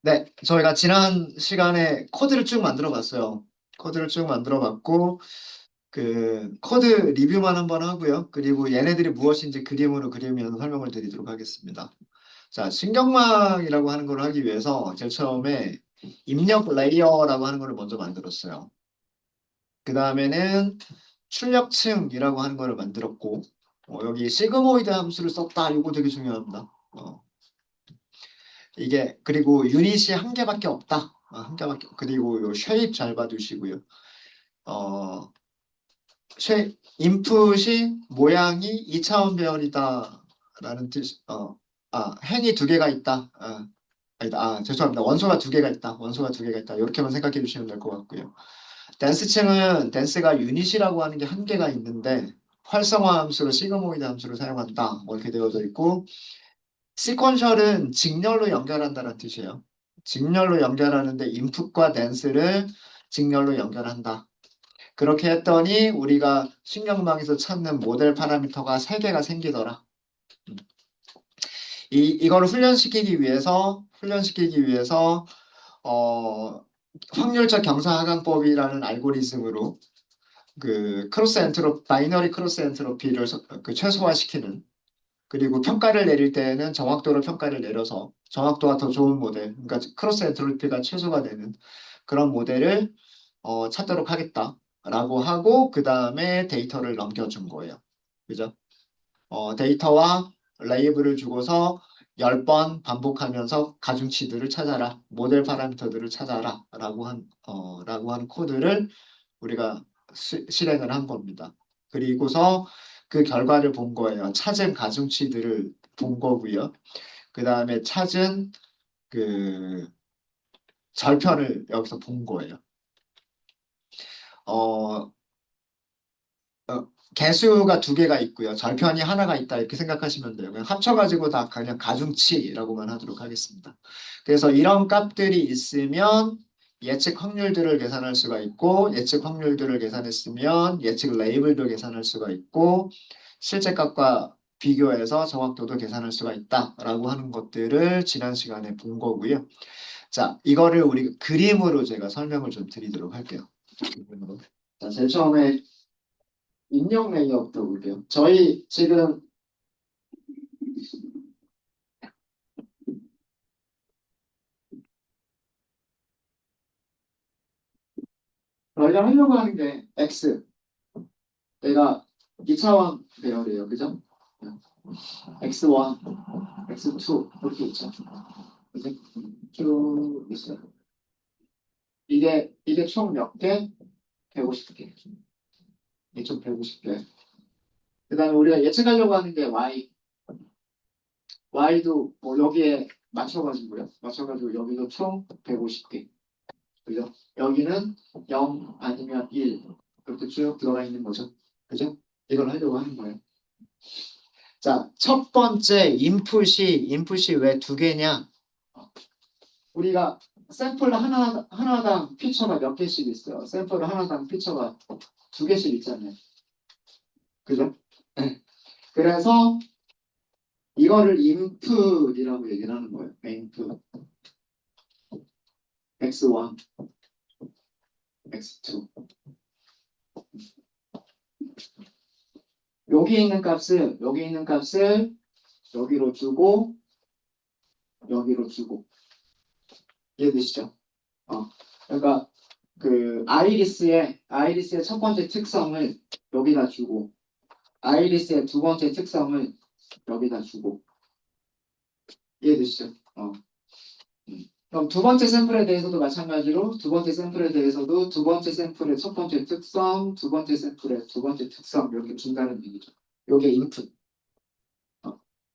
네, 저희가 지난 시간에 코드를 쭉 만들어 봤어요. 코드를 쭉 만들어 봤고, 그 코드 리뷰만 한번 하고요. 그리고 얘네들이 무엇인지 그림으로 그리면서 설명을 드리도록 하겠습니다. 자, 신경망이라고 하는 걸 하기 위해서 제일 처음에 입력 레이어라고 하는 걸 먼저 만들었어요. 그 다음에는 출력층이라고 하는 걸 만들었고, 여기 시그모이드 함수를 썼다. 이거 되게 중요합니다. 이게 그리고 유닛이 한 개밖에 없다. 한 개밖에. 그리고 요 쉐입 잘 봐두시고요. 어, 인풋이 모양이 2차원 배열이다라는 뜻. 행이 두 개가 있다. 아니다. 죄송합니다. 원소가 두 개가 있다. 원소가 두 개가 있다. 이렇게만 생각해 주시면 될 것 같고요. 댄스층은 댄스가 유닛이라고 하는 게 한 개가 있는데 활성화 함수로 시그모이드 함수를 사용한다. 뭐 이렇게 되어져 있고 시퀀셜은 직렬로 연결한다는 뜻이에요. 직렬로 연결하는데 인풋과 댄스를 직렬로 연결한다. 그렇게 했더니 우리가 신경망에서 찾는 모델 파라미터가 세 개가 생기더라. 이거를 훈련시키기 위해서 어, 확률적 경사하강법이라는 알고리즘으로 그 바이너리 크로스 엔트로피를 그 최소화시키는 그리고 평가를 내릴 때는 정확도로 평가를 내려서 정확도가 더 좋은 모델, 그러니까 크로스 엔트로피가 최소가 되는 그런 모델을 찾도록 하겠다라고 하고 그 다음에 데이터를 넘겨준 거예요. 그죠? 데이터와 레이블을 주고서 10번 반복하면서 가중치들을 찾아라, 모델 파라미터들을 찾아라 라고 하는 코드를 우리가 실행을 한 겁니다. 그리고서 그 결과를 본 거예요. 찾은 가중치들을 본 거고요. 그 다음에 찾은 그 절편을 여기서 본 거예요. 어, 개수가 두 개가 있고요. 절편이 하나가 있다 이렇게 생각하시면 돼요. 그냥 합쳐가지고 다 그냥 가중치라고만 하도록 하겠습니다. 그래서 이런 값들이 있으면 예측 확률들을 계산할 수가 있고 예측 확률들을 계산했으면 예측 레이블도 계산할 수가 있고 실제 값과 비교해서 정확도도 계산할 수가 있다라고 하는 것들을 지난 시간에 본 거고요. 자, 이거를 우리 그림으로 제가 설명을 좀 드리도록 할게요. 그림으로. 자, 제일 처음에 입력 레이어부터 볼게요. 저희 지금 저희가 하려고 하는 게 X. 내가 2차원 배열이에요. 그죠? X1, X2 이렇게 있죠. 그죠? 쭉 있어요. 이게 총 몇 개? 150개. 이게 총 150개. 그 다음에 우리가 예측하려고 하는 게 Y. Y도 뭐 여기에 맞춰가지고요. 맞춰가지고 여기도 총 150개. 그죠? 여기는 0 아니면 1 이렇게 쭉 들어가 있는 거죠. 그죠? 이걸 하려고 하는 거예요. 자, 첫 번째 인풋이 왜 두 개냐? 우리가 샘플 하나당 피처가 몇 개씩 있어요. 샘플 하나당 피처가 두 개씩 있잖아요. 그죠? 네. 그래서 이거를 인풋이라고 얘기를 하는 거예요. 인풋. X1, X2. 여기 있는 값을 여기로 주고 여기로 주고 이해되시죠? 그러니까 그 아이리스의 첫 번째 특성을 여기다 주고 아이리스의 두 번째 특성을 여기다 주고 이해되시죠? 그럼 두 번째 샘플에 대해서도 마찬가지로 두 번째 샘플에 대해서도 두 번째 샘플의 첫 번째 특성, 두 번째 샘플의 두 번째 특성 이렇게 준다는 얘기죠. 요게 인풋.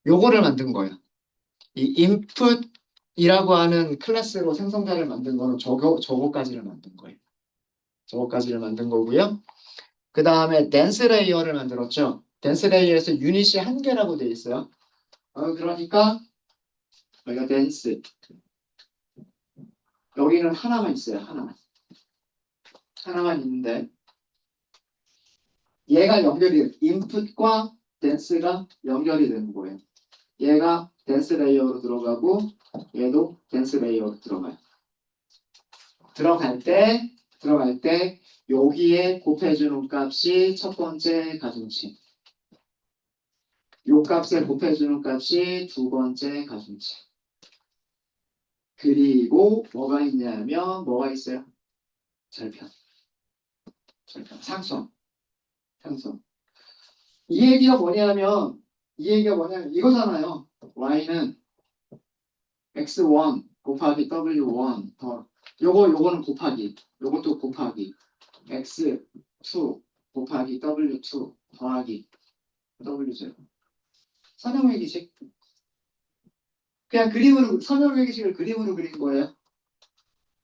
요거를 만든 거예요. 이 인풋이라고 하는 클래스로 생성자를 만든 거는 저거까지를 만든 거예요. 저거까지를 만든 거고요. 그 다음에 댄스 레이어를 만들었죠. 댄스 레이어에서 유닛이 한 개라고 되어 있어요. 그러니까 여기가 댄스. 여기는 하나만 있어요. 하나만. 하나만 있는데 얘가 인풋과 댄스가 연결이 되는 거예요. 얘가 덴스 레이어로 들어가고 얘도 덴스 레이어로 들어가요. 들어갈 때 여기에 곱해주는 값이 첫 번째 가중치. 요 값에 곱해주는 값이 두 번째 가중치. 그리고 뭐가 있냐면 뭐가 있어요? 절편. 상수함. 이 얘기가 뭐냐면 이거잖아요. y는 x1 곱하기 w1 더 요거는 곱하기 요것도 곱하기 x2 곱하기 w2 더하기 w0 선형외기식 그냥 선형외기식을 그림으로 그린 거예요.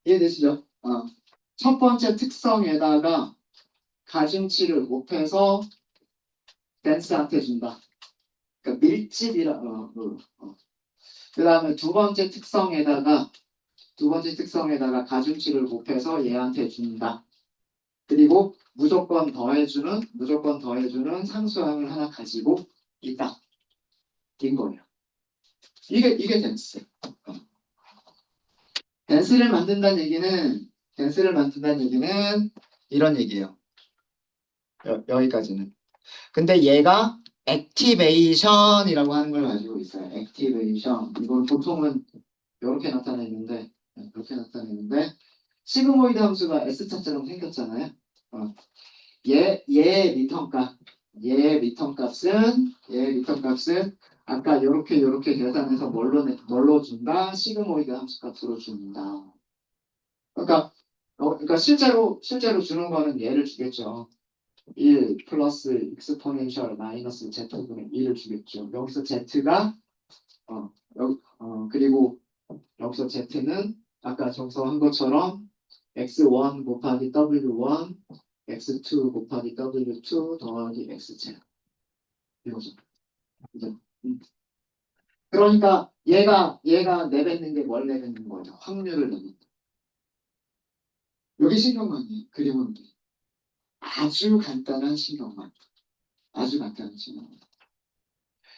이해되시죠? 첫 번째 특성에다가 가중치를 곱해서 댄스한테 준다. 그러니까 밀집이라 그 다음에 두 번째 특성에다가 가중치를 곱해서 얘한테 준다. 그리고 무조건 더해주는 상수항을 하나 가지고 있다. 인 거예요. 이게 댄스. 댄스를 만든다는 얘기는 이런 얘기예요. 여기까지는. 근데 얘가 액티베이션이라고 하는 걸 가지고 있어요. 액티베이션. 이건 보통은 이렇게 나타내는데 시그모이드 함수가 S자처럼 생겼잖아요. 얘 리턴 값은 아까 요렇게 계산해서 뭘로 준다? 시그모이드 함수 값으로 준다. 그러니까 실제로 주는 거는 얘를 주겠죠. 1 플러스 익스포넨셜 마이너스 z분의 1을 주겠죠. 여기서 z가 그리고 여기서 z는 아까 정서한 것처럼 x1 곱하기 w1 x2 곱하기 w2 더하기 xz 이거죠. 그죠? 그러니까 얘가 내뱉는 게 뭘 내뱉는 거죠? 확률을 내뱉는. 여기 신경망이 그림은 아주 간단한 신경망.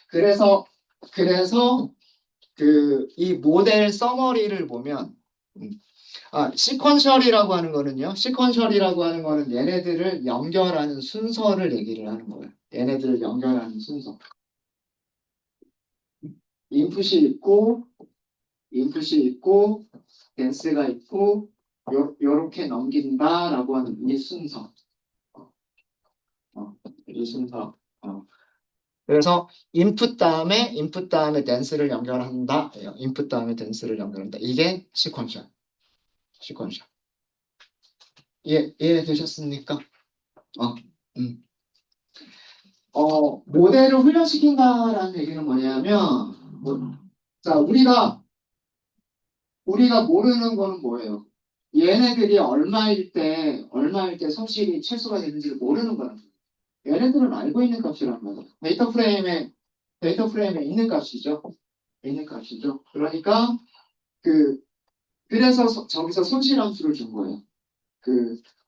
그래서 이 모델 서머리를 보면 시퀀셜이라고 하는 거는요. 얘네들을 연결하는 순서를 얘기를 하는 거예요. 얘네들을 연결하는 순서. 인풋이 있고 댄스가 있고 요렇게 넘긴다라고 하는 이 순서. 이 순서. 그래서 인풋 다음에 댄스를 연결한다. 인풋 다음에 댄스를 연결한다. 이게 시퀀셜. 이해되셨습니까? 모델을 훈련시킨다라는 얘기는 뭐냐면 자 우리가 모르는 거는 뭐예요? 얘네들이 얼마일 때 손실이 최소가 되는지를 모르는 거란 말이에요. 얘네들은 알고 있는 값이란 말이에요. 데이터 프레임에 있는 값이죠. 그러니까 그래서 저기서 손실 함수를 준 거예요.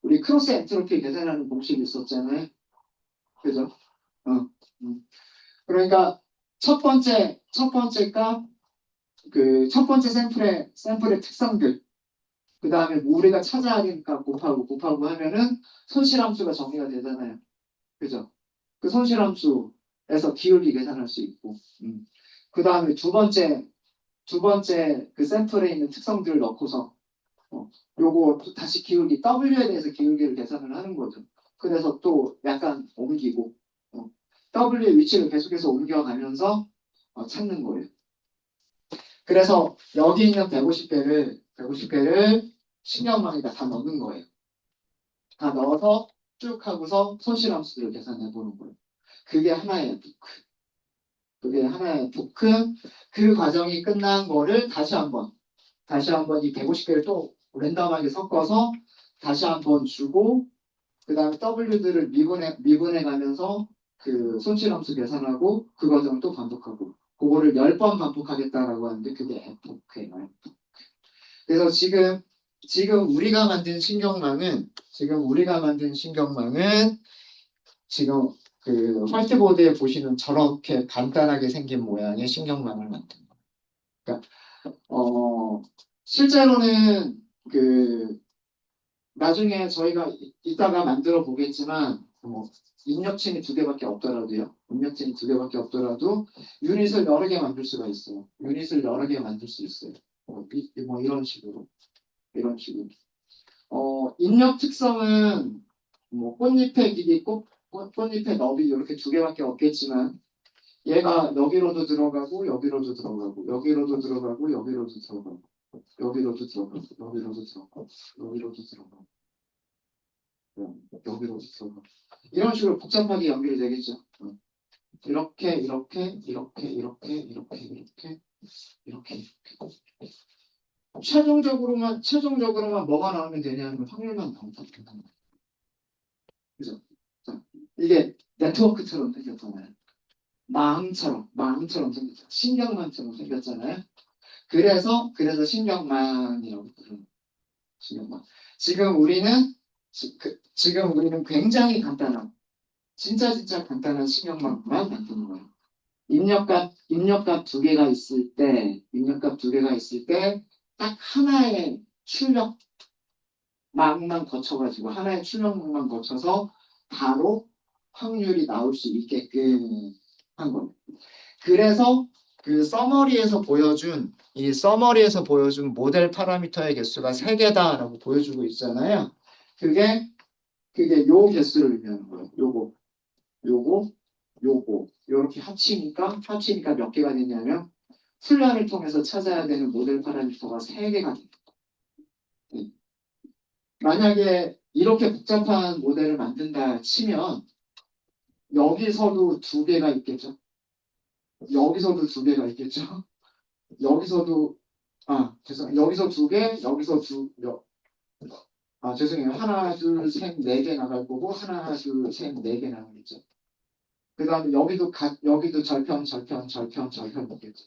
우리 크로스 엔트로피 계산하는 공식이 있었잖아요. 그죠? 그러니까 첫 번째 값, 첫 번째 샘플의 특성들, 그 다음에 우리가 찾아야 되니까 곱하고 하면은 손실함수가 정리가 되잖아요. 그죠? 그 손실함수에서 기울기 계산할 수 있고, 그 다음에 두 번째 그 샘플에 있는 특성들을 넣고서 요거 또 다시 기울기 W에 대해서 기울기를 계산을 하는 거죠. 그래서 또 약간 옮기고 W의 위치를 계속해서 옮겨가면서 찾는 거예요. 그래서 여기 있는 150배를 신경망에다 다 넣는 거예요. 다 넣어서 쭉 하고서 손실함수들을 계산해 보는 거예요. 그게 하나의 토큰. 그 과정이 끝난 거를 다시 한번 이 150개를 또 랜덤하게 섞어서 다시 한번 주고 그 다음에 W들을 미분해 가면서 그 손실함수 계산하고 그 과정을 또 반복하고 그거를 10번 반복하겠다라고 하는데 그게 F예요. 그래서 지금 우리가 만든 신경망은 지금 그 화이트보드에 보시는 저렇게 간단하게 생긴 모양의 신경망을 만든 거예요. 그러니까 실제로는 나중에 저희가 이따가 만들어 보겠지만 입력층이 두 개밖에 없더라도요. 입력층이 두 개밖에 없더라도 유닛을 여러 개 만들 수가 있어요. 유닛을 여러 개 만들 수 있어요. 이런 식으로. 이런 식으로. 입력 특성은 꽃잎의 길이, 꽃잎의 너비 이렇게 두 개밖에 없겠지만 얘가 여기로도 들어가고 여기로도 들어가고 여기로도 들어가고 여기로도 들어가고 여기로도 들어가고 여기로도 들어가고 여기로도 들어가고 여기로도 들어가고 이런 식으로 복잡하게 연결이 되겠죠. 이렇게 이렇게 이렇게 이렇게 이렇게 이렇게 이렇게 최종적으로만 뭐가 나오면 되냐면 확률만 나오면 된다. 그죠? 자, 이게 네트워크처럼 생겼잖아요. 망처럼 생겼죠. 신경망처럼 생겼잖아요. 그래서 신경망이라고 부르는 신경망. 지금 우리는 굉장히 간단한, 진짜 간단한 신경망만 만드는 거예요. 입력값 두 개가 있을 때, 딱 하나의 하나의 출력망만 거쳐서 바로 확률이 나올 수 있게끔 한 겁니다. 그래서 이 서머리에서 보여준 모델 파라미터의 개수가 3개다라고 보여주고 있잖아요. 그게 요 개수를 의미하는 거예요. 요거, 요렇게 합치니까 몇 개가 되냐면 훈련을 통해서 찾아야 되는 모델 파라미터가 3개가 됩니다. 네. 만약에 이렇게 복잡한 모델을 만든다 치면 여기서도 2개가 있겠죠. 여기서도 2개가 있겠죠. 여기서 2개, 죄송해요. 하나, 둘, 셋, 4개 나갈 거고, 하나, 둘, 셋, 4개 나가겠죠. 그 다음에 여기도 절편 있겠죠.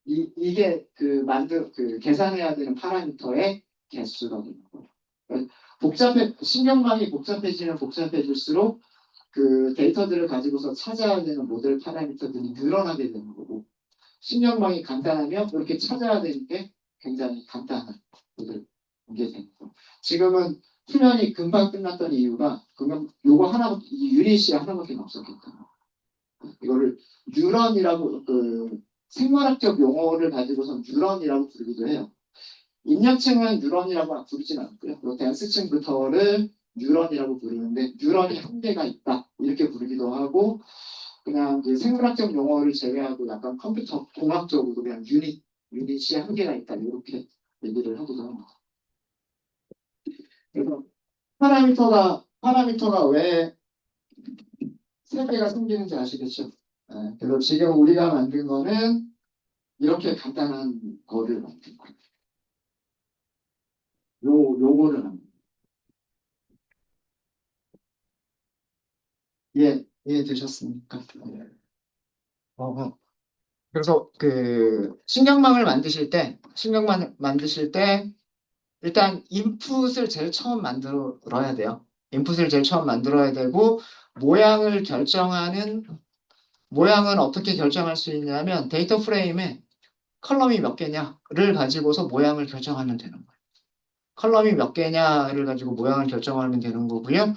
이게 계산해야 되는 파라미터의 개수가 되는 거예요. 신경망이 복잡해질수록 데이터들을 가지고서 찾아야 되는 모델 파라미터들이 늘어나게 되는 거고, 신경망이 간단하면 그렇게 찾아야 되는 게 굉장히 간단한 모델 이게 되는 거예요. 지금은 훈련이 금방 끝났던 이유가 요거 하나 유닛이 하나밖에 없었겠다. 이거를 뉴런이라고 생물학적 용어를 가지고서 뉴런이라고 부르기도 해요. 입력층은 뉴런이라고 부르진 않고요. 댄스층부터를 뉴런이라고 부르는데 뉴런이 한 개가 있다 이렇게 부르기도 하고 그냥 생물학적 용어를 제외하고 약간 컴퓨터 공학적으로 그냥 유닛이 한 개가 있다 이렇게 얘기를 하기도 합니다. 그래서 파라미터가 왜 3개가 생기는지 아시겠죠? 네, 그래서 지금 우리가 만든 거는 이렇게 간단한 거를 만든 거예요. 요거를 만든 거예요. 이해되셨습니까? 네. 그래서 신경망을 만드실 때 일단 인풋을 제일 처음 만들어야 돼요. 인풋을 제일 처음 만들어야 되고 모양은 어떻게 결정할 수 있냐면 데이터 프레임에 컬럼이 몇 개냐를 가지고서 모양을 결정하면 되는 거예요. 컬럼이 몇 개냐를 가지고 모양을 결정하면 되는 거고요.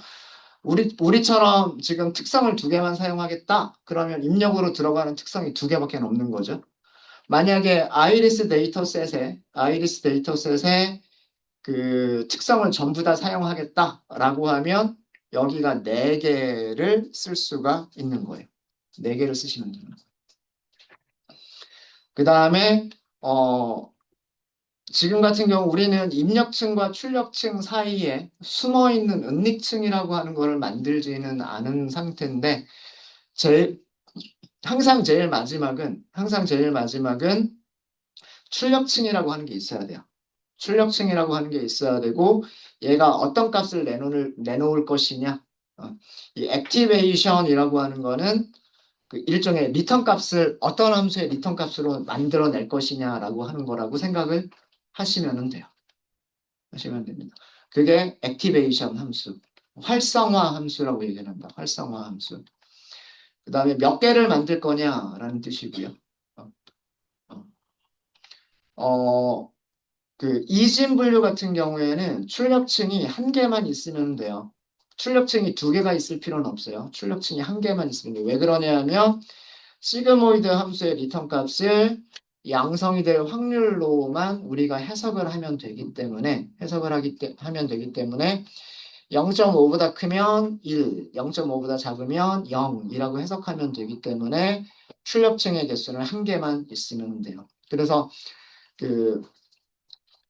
우리처럼 지금 특성을 2개만 사용하겠다. 그러면 입력으로 들어가는 특성이 2개밖에 없는 거죠. 만약에 아이리스 데이터셋에 특성을 전부 다 사용하겠다라고 하면 여기가 4개를 쓸 수가 있는 거예요. 4개를 쓰시면 되는 거예요. 그 다음에 지금 같은 경우 우리는 입력층과 출력층 사이에 숨어있는 은닉층이라고 하는 것을 만들지는 않은 상태인데 항상 제일 마지막은 출력층이라고 하는 게 있어야 돼요. 출력층이라고 하는 게 있어야 되고 얘가 어떤 값을 내놓을 것이냐. 이 액티베이션이라고 하는 거는 일종의 어떤 함수의 리턴 값으로 만들어낼 것이냐라고 하는 거라고 생각을 하시면 돼요. 하시면 됩니다. 그게 액티베이션 함수, 활성화 함수라고 얘기를 합니다. 활성화 함수. 그 다음에 몇 개를 만들 거냐라는 뜻이고요. 어, 그 이진 분류 같은 경우에는 출력층이 한 개만 있으면 돼요. 출력층이 두 개가 있을 필요는 없어요. 출력층이 한 개만 있으면 돼요. 왜 그러냐면 시그모이드 함수의 리턴 값을 양성이 될 확률로만 우리가 해석을 하면 되기 때문에 하면 되기 때문에 0.5보다 크면 1, 0.5보다 작으면 0이라고 해석하면 되기 때문에 출력층의 개수는 한 개만 있으면 돼요. 그래서 그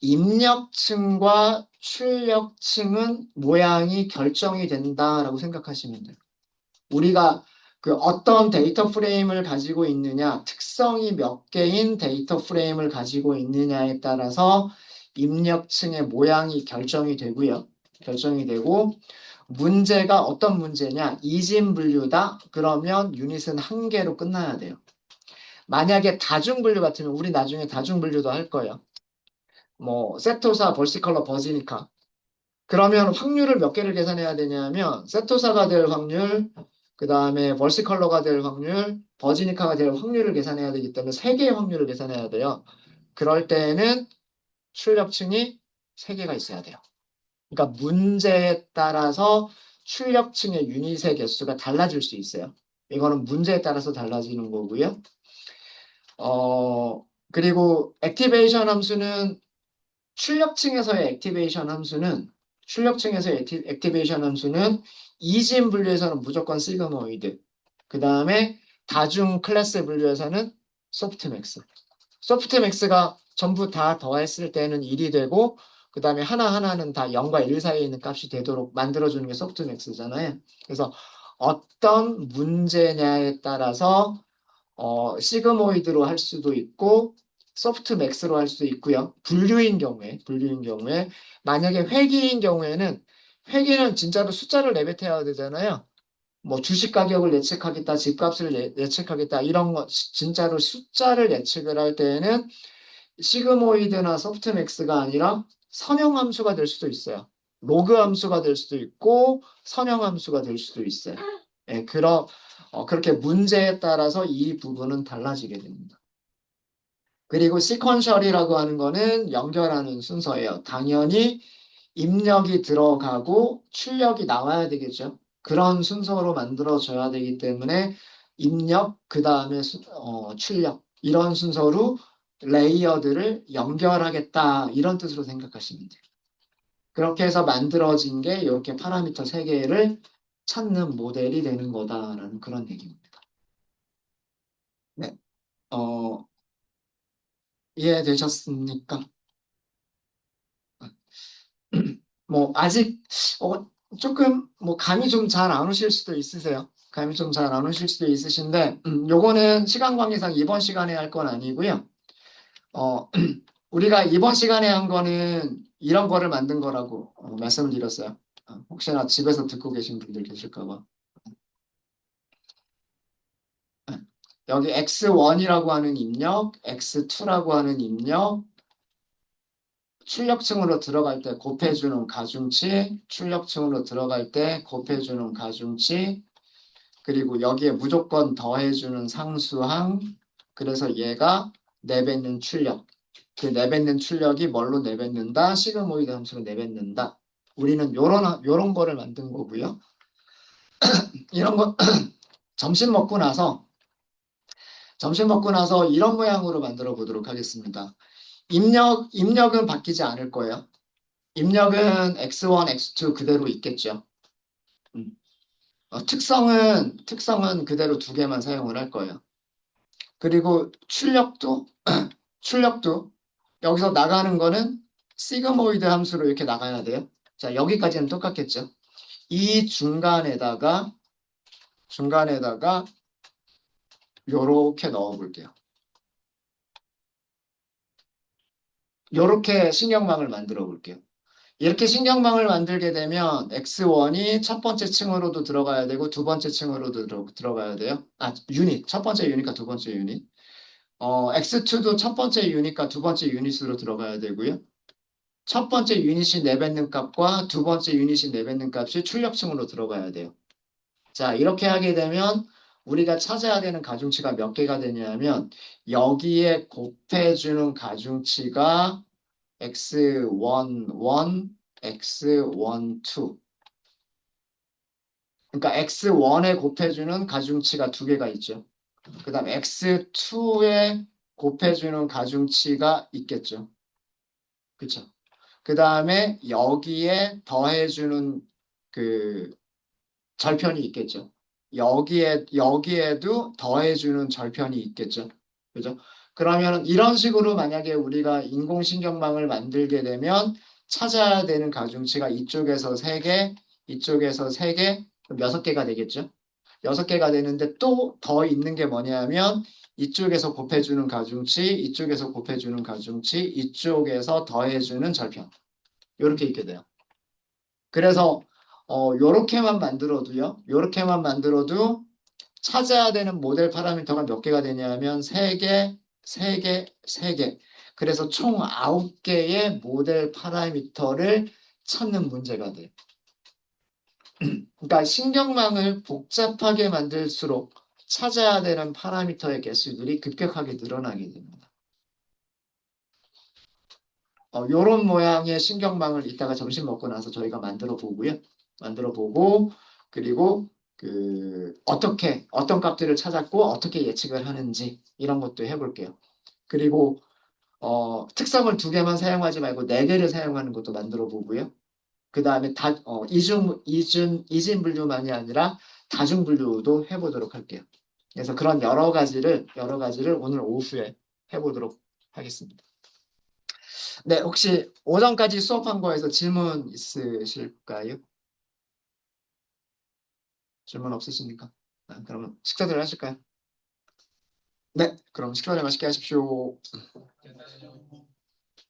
입력층과 출력층은 모양이 결정이 된다라고 생각하시면 돼요. 우리가 그 어떤 데이터 프레임을 가지고 있느냐, 특성이 몇 개인 데이터 프레임을 가지고 있느냐에 따라서 입력층의 모양이 결정이 되고요. 결정이 되고 문제가 어떤 문제냐? 이진 분류다. 그러면 유닛은 한 개로 끝나야 돼요. 만약에 다중 분류 같으면 우리 나중에 다중 분류도 할 거예요. 뭐 세토사, 벌시컬러, 버지니카. 그러면 확률을 몇 개를 계산해야 되냐면 세토사가 될 확률, 그 다음에 벌시컬러가 될 확률, 버지니카가 될 확률을 계산해야 되기 때문에 세 개의 확률을 계산해야 돼요. 그럴 때에는 출력층이 세 개가 있어야 돼요. 그러니까 문제에 따라서 출력층의 유닛의 개수가 달라질 수 있어요. 이거는 문제에 따라서 달라지는 거고요. 그리고 액티베이션 함수는 출력층에서의 액티베이션 함수는 이진 분류에서는 무조건 시그모이드. 그 다음에 다중 클래스 분류에서는 소프트맥스. 소프트맥스가 전부 다 더했을 때는 1이 되고 그 다음에 하나하나는 다 0과 1 사이에 있는 값이 되도록 만들어주는 게 소프트맥스잖아요. 그래서 어떤 문제냐에 따라서 시그모이드로 할 수도 있고 소프트맥스로 할 수도 있고요. 분류인 경우에 만약에 회귀인 경우에는 회귀는 진짜로 숫자를 내뱉어야 되잖아요. 뭐 주식 가격을 예측하겠다, 집값을 예측하겠다 이런 거 진짜로 숫자를 예측을 할 때에는 시그모이드나 소프트맥스가 아니라 선형 함수가 될 수도 있어요. 로그 함수가 될 수도 있고 선형 함수가 될 수도 있어요. 예, 그렇게 문제에 따라서 이 부분은 달라지게 됩니다. 그리고 시퀀셜이라고 하는 거는 연결하는 순서예요. 당연히 입력이 들어가고 출력이 나와야 되겠죠. 그런 순서로 만들어져야 되기 때문에 입력, 그 다음에 출력 이런 순서로 레이어들을 연결하겠다 이런 뜻으로 생각하시면 돼요. 그렇게 해서 만들어진 게 이렇게 파라미터 3개를 찾는 모델이 되는 거다라는 그런 얘기입니다. 네. 어, 이해되셨습니까? 뭐 아직 조금 뭐 감이 좀 잘 안 오실 수도 있으세요. 감이 좀 잘 안 오실 수도 있으신데 요거는 시간 관계상 이번 시간에 할 건 아니고요. 어, 우리가 이번 시간에 한 거는 이런 거를 만든 거라고 말씀을 드렸어요. 혹시나 집에서 듣고 계신 분들 계실까 봐. 여기 X1이라고 하는 입력, X2라고 하는 입력, 출력층으로 들어갈 때 곱해주는 가중치, 출력층으로 들어갈 때 곱해주는 가중치, 그리고 여기에 무조건 더해주는 상수항, 그래서 얘가 내뱉는 출력. 그 내뱉는 출력이 뭘로 내뱉는다? 시그모이드 함수로 내뱉는다. 우리는 요런 거를 만든 거고요. 이런 거, 점심 먹고 나서 이런 모양으로 만들어 보도록 하겠습니다. 입력은 바뀌지 않을 거예요. 입력은 X1, X2 그대로 있겠죠. 음. 특성은 그대로 2개만 사용을 할 거예요. 그리고 출력도 여기서 나가는 거는 시그모이드 함수로 이렇게 나가야 돼요. 자, 여기까지는 똑같겠죠. 이 중간에다가 요렇게 넣어 볼게요. 요렇게 신경망을 만들어 볼게요. 이렇게 신경망을 만들게 되면 X1이 첫 번째 층으로도 들어가야 되고 두 번째 층으로도 들어가야 돼요. 첫 번째 유닛과 두 번째 유닛. X2도 첫 번째 유닛과 두 번째 유닛으로 들어가야 되고요. 첫 번째 유닛이 내뱉는 값과 두 번째 유닛이 내뱉는 값이 출력층으로 들어가야 돼요. 자, 이렇게 하게 되면 우리가 찾아야 되는 가중치가 몇 개가 되냐면 여기에 곱해주는 가중치가 x11, x12. 그러니까 x1에 곱해주는 가중치가 두 개가 있죠. 그 다음 x2에 곱해주는 가중치가 있겠죠. 그쵸? 그 다음에 여기에 더해주는 그 절편이 있겠죠. 여기에도 더해주는 절편이 있겠죠. 그죠? 그러면 이런 식으로 만약에 우리가 인공신경망을 만들게 되면 찾아야 되는 가중치가 이쪽에서 3개, 이쪽에서 3개, 그럼 6개가 되겠죠. 6개가 되는데 또 더 있는 게 뭐냐면 이쪽에서 곱해주는 가중치, 이쪽에서 곱해주는 가중치, 이쪽에서 더해주는 절편. 이렇게 있게 돼요. 그래서 요렇게만 만들어도요. 요렇게만 만들어도 찾아야 되는 모델 파라미터가 몇 개가 되냐면 3개, 3개, 3개. 그래서 총 9개의 모델 파라미터를 찾는 문제가 돼요. 그러니까 신경망을 복잡하게 만들수록 찾아야 되는 파라미터의 개수들이 급격하게 늘어나게 됩니다. 요런 모양의 신경망을 이따가 점심 먹고 나서 저희가 만들어 보고요. 만들어 보고, 그리고 어떻게, 어떤 값들을 찾았고, 어떻게 예측을 하는지, 이런 것도 해볼게요. 그리고, 특성을 2개만 사용하지 말고 4개를 사용하는 것도 만들어 보고요. 그 다음에 이진 분류만이 아니라 다중 분류도 해보도록 할게요. 그래서 그런 여러 가지를 오늘 오후에 해보도록 하겠습니다. 네, 혹시 오전까지 수업한 거에서 질문 있으실까요? 질문 없으십니까? 그러면 식사들 하실까요? 네, 그럼 식사들 맛있게 하십시오.